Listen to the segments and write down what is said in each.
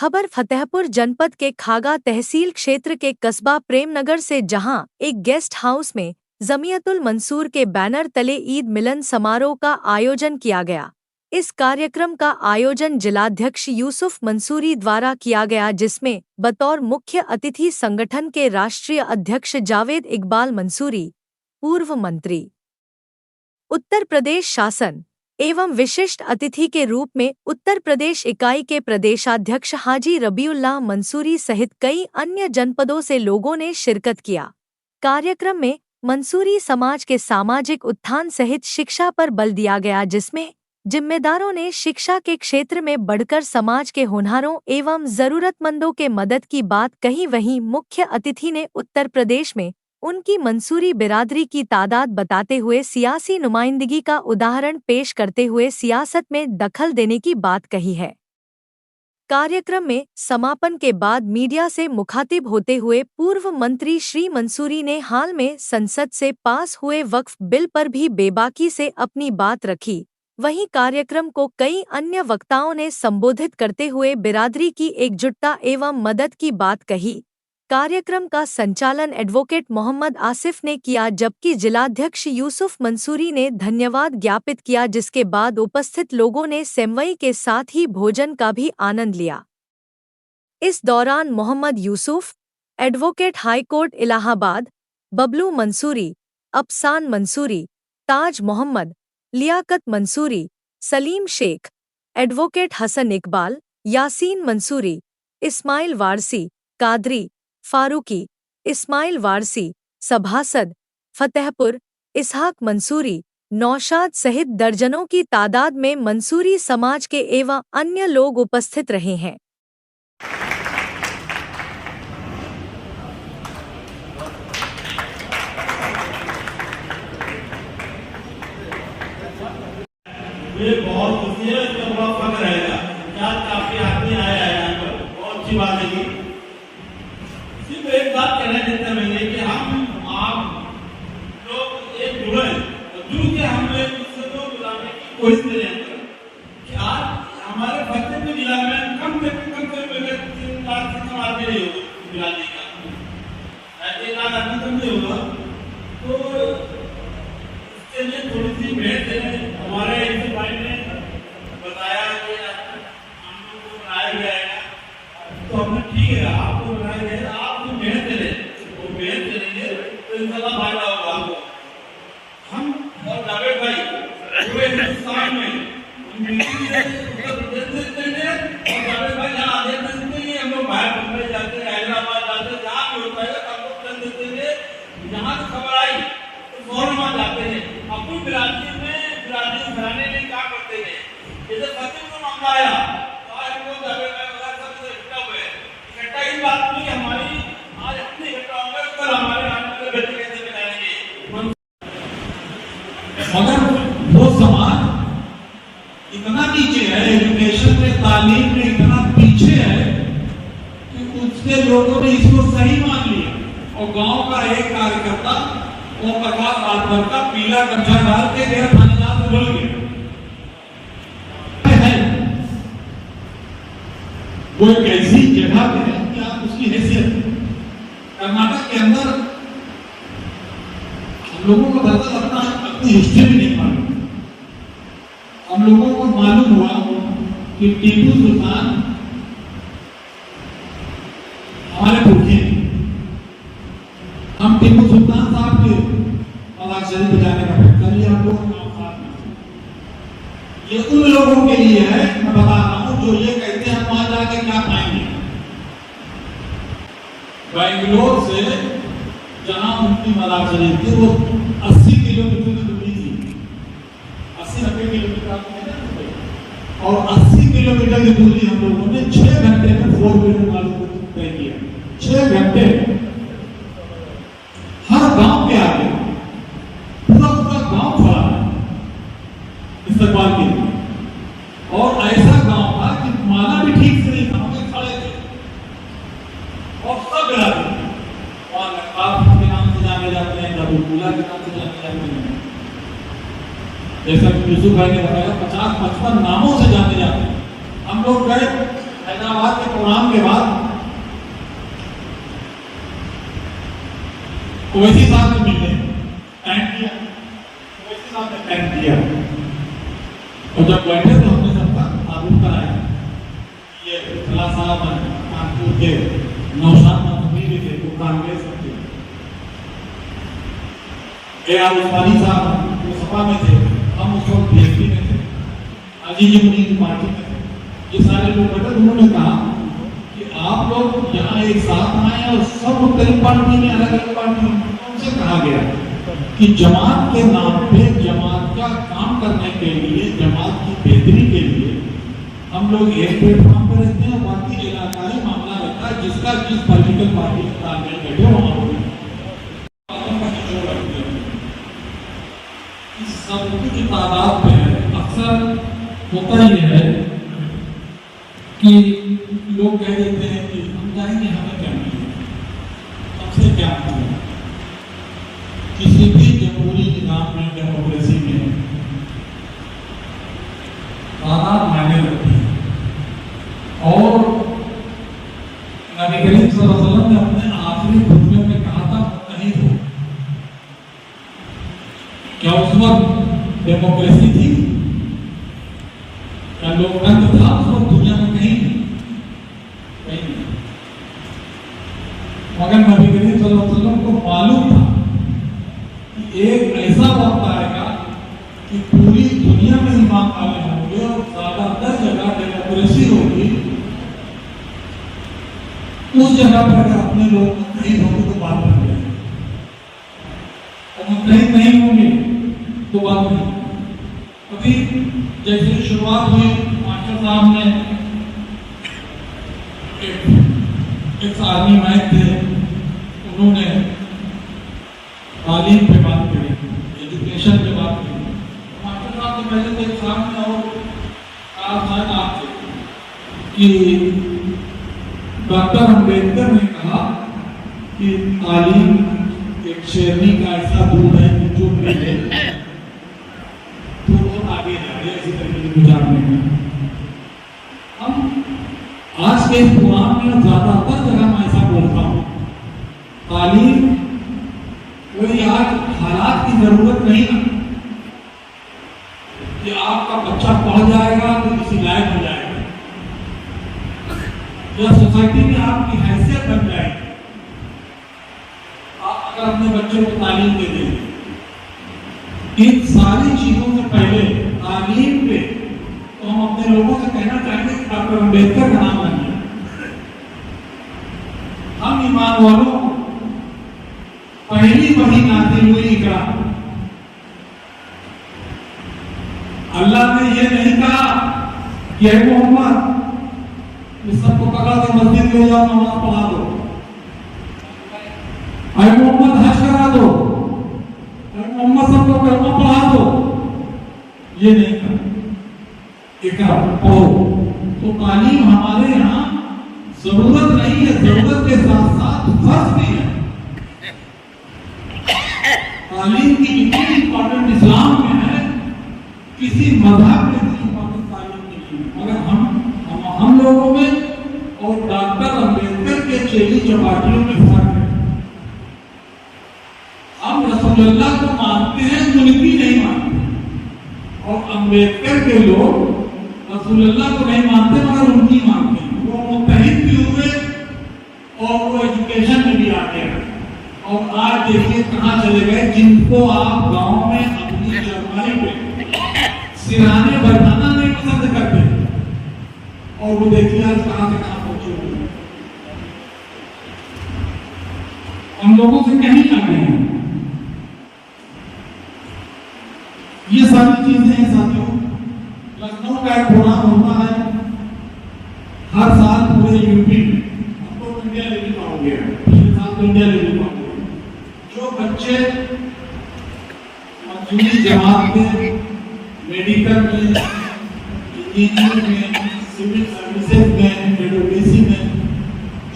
खबर फतेहपुर जनपद के खागा तहसील क्षेत्र के कस्बा प्रेमनगर से, जहां एक गेस्ट हाउस में जमीयतुल मंसूर के बैनर तले ईद मिलन समारोह का आयोजन किया गया। इस कार्यक्रम का आयोजन जिलाध्यक्ष यूसुफ मंसूरी द्वारा किया गया, जिसमें बतौर मुख्य अतिथि संगठन के राष्ट्रीय अध्यक्ष जावेद इकबाल मंसूरी, पूर्व मंत्री उत्तर प्रदेश शासन एवं विशिष्ट अतिथि के रूप में उत्तर प्रदेश इकाई के प्रदेशाध्यक्ष हाजी रबीउल्लाह मंसूरी सहित कई अन्य जनपदों से लोगों ने शिरकत किया। कार्यक्रम में मंसूरी समाज के सामाजिक उत्थान सहित शिक्षा पर बल दिया गया, जिसमें जिम्मेदारों ने शिक्षा के क्षेत्र में बढ़कर समाज के होनहारों एवं जरूरतमंदों के मदद की बात कही। वहीं मुख्य अतिथि ने उत्तर प्रदेश में उनकी मंसूरी बिरादरी की तादाद बताते हुए सियासी नुमाइंदगी का उदाहरण पेश करते हुए सियासत में दखल देने की बात कही है। कार्यक्रम में समापन के बाद मीडिया से मुखातिब होते हुए पूर्व मंत्री श्री मंसूरी ने हाल में संसद से पास हुए वक्फ बिल पर भी बेबाकी से अपनी बात रखी। वहीं कार्यक्रम को कई अन्य वक्ताओं ने संबोधित करते हुए बिरादरी की एकजुटता एवं मदद की बात कही। कार्यक्रम का संचालन एडवोकेट मोहम्मद आसिफ ने किया, जबकि जिलाध्यक्ष यूसुफ मंसूरी ने धन्यवाद ज्ञापित किया, जिसके बाद उपस्थित लोगों ने सेमवई के साथ ही भोजन का भी आनंद लिया। इस दौरान मोहम्मद यूसुफ, एडवोकेट हाईकोर्ट इलाहाबाद बबलू मंसूरी, अफसान मंसूरी, ताज मोहम्मद, लियाकत मंसूरी, सलीम शेख, एडवोकेट हसन इकबाल, यासीन मंसूरी, इस्माइल वारसी, कादरी, फारूकी, इस्माइल वारसी, सभासद फतेहपुर, इसहाक मंसूरी, नौशाद सहित दर्जनों की तादाद में मंसूरी समाज के एवं अन्य लोग उपस्थित रहे हैं। ये बहुत खुशी है, इसका बड़ा फर्क रहेगा। क्या काफी आदमी आया है यहाँ पर, बहुत अच्छी बात है। सिर्फ एक बात कहना चाहते हैं कि हम आप लोग एक जुड़े और जुड़ के हम एक दूसरे को बुलाने की कोशिश करें कि आज हमारे फतेहपुर जिला में कम से कम 3 लाख से कम आदमी नहीं होगा बुलाने का, 1 लाख आदमी कम नहीं होगा। तो इसके लिए थोड़ी सी भेंट है। हमारे इस भाई ने बताया कि हम लोग को बनाया गया है, तो हमने ठीक है आपको बनाया गया है, आप मेहनत करें, वो मेहनत करेंगे तो इंशाल्लाह फायदा होगा आपको। हम और जावेद भाई पूरे हिंदुस्तान में उत्तर प्रदेश से और जावेद भाई जहाँ आदेश देते हैं, हम लोग बाहर मुंबई जाते हैं, हैदराबाद जाते हैं, जहाँ भी होता है हम लोग चल देते हैं। जहाँ से खबर आई तो फौरन वहाँ जाते हैं। अपनी बिरादरी घराने में क्या करते हैं, जैसे फतेह को मामला आया तो आज हम लोग जावेद भाई वगैरह सब इकट्ठा हुए। इकट्ठा इस बात की हमारी आज अपने इकट्ठा होंगे, कल हमारे आने वाले बच्चे कैसे बनाएंगे। मगर वो समाज इतना नीचे है, एजुकेशन में, तालीम में इतना पीछे है कि उसके लोगों ने इसको सही मान लिया और गांव का एक कार्यकर्ता वो प्रकाश राजभर का पीला गमछा डाल के गया थानेदार से बोल गया। वो एक ऐसी जगह पे है कि आप उसकी हैसियत कर्नाटक के अंदर हम लोगों को दरअसल अपनी हिस्ट्री भी नहीं मालूम। हम लोगों को मालूम हुआ कि टीपू सुल्तान हमारे पुरखे, हम टीपू सुल्तान साहब के मजाक शरीफ जाने का फैसला लिया। हम लोग ये उन लोगों के लिए है, मैं बता रहा हूं, जो ये कहते हैं हम वहां जाके क्या पाएंगे। बैंगलोर से जहां उनकी मजाक शरीफ थी वो 80 किलोमीटर की दूरी थी, 80-90 किलोमीटर, और 80 किलोमीटर की दूरी हम लोगों ने 6 घंटे में 4 व्हीलर मार्ग तय किया। 6 घंटे हर गांव के आगे पूरा गांव खड़ा है इस्तेमाल के लिए, और ऐसा गांव था कि माना भी ठीक से नहीं था, हमें खड़े थे और सब बिरादरी और नकाब के नाम से जाने जाते हैं, नबुल्ला के नाम से जाने जाते हैं, जैसा कि यूसुफ भाई ने बताया 50-55 नामों से जाने जाते हैं। हम लोग गए फैजाबाद के प्रोग्राम के बाद ओवैसी साहब से मिलने टाइम किया, ओवैसी साहब ने टाइम किया, और जब बैठे तो हमने सबका आरोप कराया ये फला साहब कानपुर के नौशाद मंत्री भी थे, वो कांग्रेस में थे, AR उस्मानी साहब वो सपा में थे, हम उस वक्त BSP में थे, अजीज मुनीर पार्टी में थे, ये सारे लोग बैठे। उन्होंने कहा कि आप लोग यहाँ एक साथ आए और सब कई पार्टी में अलग अलग पार्टी में, उनसे कहा गया कि जमात के नाम पे जमात का काम करने के लिए, जमात की बेहतरी के लिए हम लोग एक प्लेटफॉर्म पर रहते हैं, बाकी इलाकाई मामला रहता है, जिसका जिस पॉलिटिकल पार्टी के तालमेल बैठे वहां सब कुछ तादाद में अक्सर होता ही है कि लोग कह देते हैं कि हम जाएंगे, हमें क्या मिलेगा, हमसे क्या मिलेगा। किसी भी जमहूरी निजाम में, डेमोक्रेसी में तादाद मायने रखती है, और नबी करीम सल्लल्लाहु अलैहि वसल्लम ने अपने आखिरी खुतबे में कहा था कहीं हो, क्या उस वक्त डेमोक्रेसी थी, क्या लोकतंत्र था उस वक्त दुनिया में? कहीं नहीं। मगर नबी करीम सल्लल्लाहु अलैहि वसल्लम को मालूम था कि एक ऐसा वक्त आएगा कि पूरी दुनिया में इमाम वाले होंगे और ज्यादातर जगह डेमोक्रेसी होगी, उस जगह पर अगर अपने लोग मुतहिद होंगे तो बात बन जाएगी, और मुतहिद नहीं होंगे तो बात नहीं। अभी जैसे शुरुआत हुई, मास्टर साहब ने एक आर्मी मैन थे, उन्होंने तालीम पे बात करी, एजुकेशन पे बात करी। मास्टर साहब से पहले तो एक सामने और शायद आप थे कि डॉक्टर अम्बेडकर ने कहा कि तालीम एक शेरनी का ऐसा दूध है कि जो पहले तो वो आगे जा रहे, इसी तरीके से गुजारने में। हम आज के इस प्रोग्राम में ज्यादातर जगह मैं ऐसा बोलता हूँ, तालीम कोई आज हालात की जरूरत नहीं है कि आपका बच्चा पढ़ जाएगा तो किसी लायक हो जाएगा, या सोसाइटी में आपकी हैसियत बन जाएगी आप अगर अपने बच्चों को तालीम दे देंगे। इन सारी चीजों से पहले तालीम पे तो हम अपने लोगों से कहना चाहेंगे कि डॉक्टर अम्बेडकर का नाम लेंगे। हम ईमान वालों को पहली वही नाज़िल हुई इकरा, अल्लाह ने यह नहीं कहा कि ऐ मोहम्मद इस सबको पकड़ा दो, मस्जिद ले जाओ, नमाज पढ़ा दो, ऐ मोहम्मद हज करा दो, ऐ मोहम्मद सबको कलमा पढ़ा दो, ये नहीं कहा, इकरा पढ़ो। तो तालीम हमारे यहाँ जरूरत नहीं है, जरूरत के साथ साथ फर्ज भी है। तालीम की इतनी इंपॉर्टेंट इस्लाम में है, किसी मजहब में इतनी इंपॉर्टेंट तालीम नहीं है। मगर हम लोगों में और डॉक्टर अम्बेडकर के चेली चपाटियों में फर्क है। हम रसूलुल्लाह को मानते हैं, मुल्की नहीं मानते, और अम्बेडकर के लोग रसूलुल्लाह को नहीं मानते मगर उनकी मानते हैं। वो मुत्तहिद भी हुए और वो एजुकेशन में भी आते हैं, और आज देखिए कहां चले गए, जिनको आप गांव में अपनी जरमाई पे सिराने बैठाना नहीं पसंद करते, और वो देखिए आज कहां से कहां पहुंचे हुए। हम लोगों से कहीं आगे हैं। ये सारी चीजें हैं साथियों। लखनऊ का एक प्रोग्राम होता है हर साल पूरे यूपी में, अब तो इंडिया लेवल का हो गया, पिछले साल तो इंडिया लेवल का हो गया। जो बच्चे मजदूरी जमात में, मेडिकल में, इंजीनियरिंग में, सिविल सर्विसेज में, एडवोकेसी में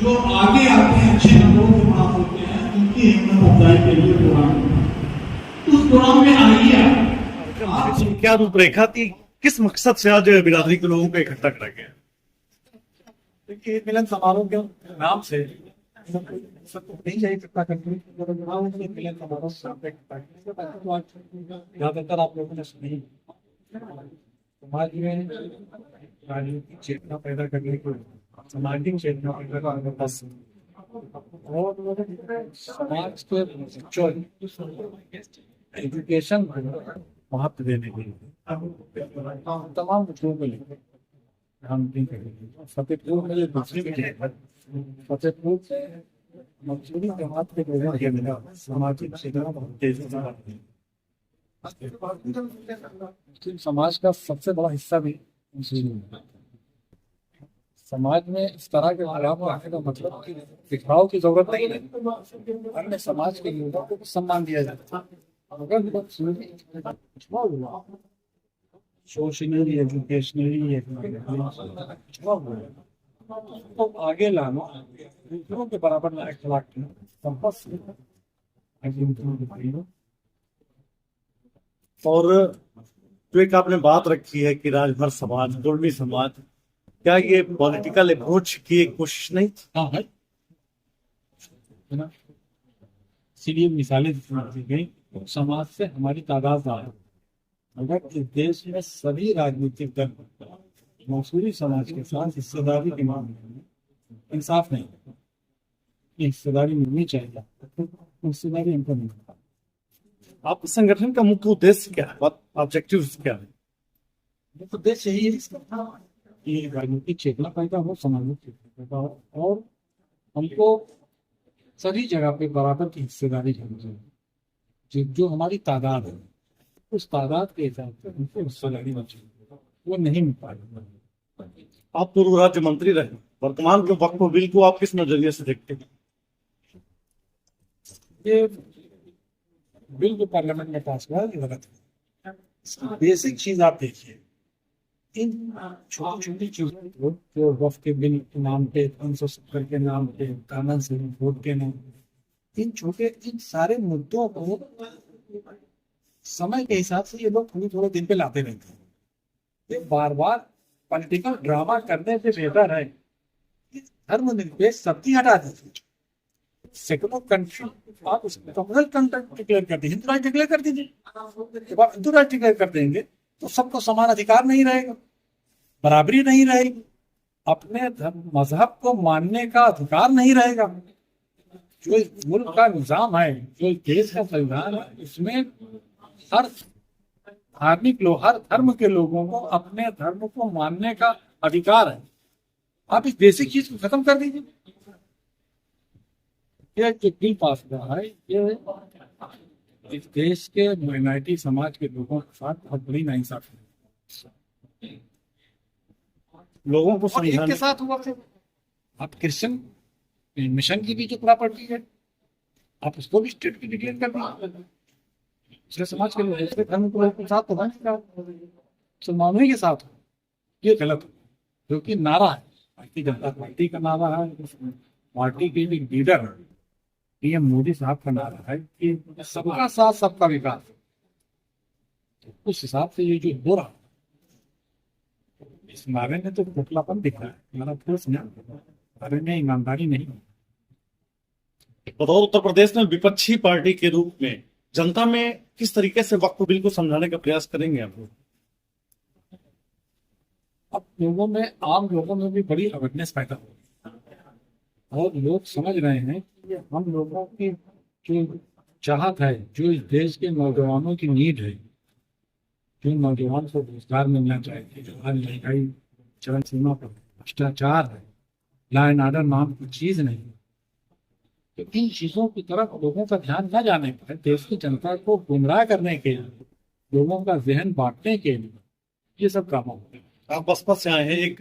जो आगे आते हैं, अच्छे नंबरों से पास होते हैं, उनकी हिम्मत अफजाई के लिए प्रोग्राम, उस प्रोग्राम में आइए। क्या रूपरेखा थी, किस मकसद से आज बिरादरी के लोगों को इकट्ठा करा गया? देखिए मिलन समारोह के नाम से सबको नहीं चाहिए कितना कंट्री मिलन समारोह ज्यादातर आप लोगों ने सुनी समाज में राजनीतिक चेतना पैदा करने को सामाजिक चेतना पैदा करने का और समाज के बच्चों एजुकेशन को महत्व देने के लिए तमाम बच्चों को लेकर हम नहीं करेंगे। फतेहपुर में ये दूसरी फतेहपुर से मजदूरी जमात के लोगों के अंदर सामाजिक चेतना बहुत तेजी से बढ़ती है। समाज का सबसे बड़ा हिस्सा भी समाज में इस तरह के बदलाव आने का मतलब कि दिखाव की जरूरत नहीं है। अन्य समाज के लोगों को सम्मान दिया जाता है। अगर सोशनली एजुकेशनली तो आगे लाना दूसरों के बराबर और जो एक आपने बात रखी है कि राजभर समाज, कुर्मी समाज, क्या ये पॉलिटिकल अप्रोच की एक कोशिश नहीं थी? हाँ है ना, इसीलिए मिसालें दी गई। समाज से हमारी तादाद ज्यादा। अगर इस देश में सभी राजनीतिक दल मसूरी समाज के साथ हिस्सेदारी के मामले में इंसाफ नहीं, हिस्सेदारी मिलनी चाहिए, हिस्सेदारी हमको नहीं मिलता। आप संगठन का मुख्य उद्देश्य क्या है, ऑब्जेक्टिव क्या है? तो उद्देश्य यही है इसका कि राजनीतिक चेतना पैदा हो, सामाजिक चेतना पैदा हो और हमको सभी जगह पे बराबर की हिस्सेदारी करनी चाहिए। जो हमारी तादाद है उस तादाद के हिसाब से उनको हिस्सेदारी मिलनी चाहिए, वो नहीं मिल पाएगा। आप पूर्व राज्य मंत्री रहे, वर्तमान के वक्फ बिल को आप किस नजरिए से देखते हैं? ये बिल जो पार्लियामेंट में पास हुआ है गलत है। बेसिक चीज आप देखिए, इन छोटी छोटी चीजों जो वक्फ के बिल के नाम पे, 370 के नाम पे, कानून से वोट के नाम पे, इन सारे मुद्दों को समय के हिसाब से ये लोग थोड़े दिन पे लाते रहते हैं। ये बार बार पॉलिटिकल ड्रामा करने से बेहतर है धर्मनिरपेक्ष शक्ति हटा दीजिए। सेकुलर कंट्री आप उसमें कम्युनल कंट्री डिक्लेयर कर दीजिए, हिंदू राष्ट्र डिक्लेयर कर दीजिए। जब आप हिंदू राष्ट्र डिक्लेयर कर देंगे तो सबको समान अधिकार नहीं रहेगा, बराबरी नहीं रहेगी, अपने धर्म मजहब को मानने का अधिकार नहीं रहेगा। जो इस मुल्क का निजाम है, जो देश का संविधान है, इसमें हर धार्मिक लोग, हर धर्म के लोगों को अपने धर्म को मानने का अधिकार है। आप इस बेसिक चीज को खत्म कर दीजिए। ये जो बिल पास हुआ है, ये इस देश के माइनॉरिटी समाज के लोगों के साथ बहुत बड़ी नाइंसाफी है। लोगों को और एक समझाने के साथ हुआ फिर आप क्रिश्चियन मिशन की भी जो प्रॉपर्टी है आप उसको भी स्टेट की डिक्लेयर कर दीजिए। दूसरे समाज के लोग, दूसरे धर्म के लोगों के साथ तो मुसलमानों ही के साथ हो, ये गलत हो। जो कि नारा है भारतीय जनता पार्टी का नारा है, पार्टी के लीडर पीएम मोदी साहब का नारा है कि सबका साथ सबका विकास। उस हिसाब से ये जो हो रहा इस नारे में तो खोखलापन दिख रहा है, हमारा ठोस नारे में ईमानदारी नहीं। बतौर उत्तर प्रदेश में विपक्षी पार्टी के रूप में जनता में किस तरीके से वक्फ बिल को समझाने का प्रयास करेंगे आप लोग? अब लोगों में, आम लोगों में भी बड़ी अवेयरनेस पैदा हो और लोग समझ रहे हैं कि हम लोगों की जो चाहत है, जो इस देश के नौजवानों की नीड है, जो नौजवान को रोजगार मिलना चाहिए, जो हर महंगाई चरण सीमा पर भ्रष्टाचार है, लॉ एंड ऑर्डर नाम की चीज नहीं, तो इन चीजों की तरफ लोगों का ध्यान न जाने पर देश की जनता को गुमराह करने के लिए, लोगों का जहन बांटने के लिए ये सब काम होते हैं। आप बसपा से आए हैं, एक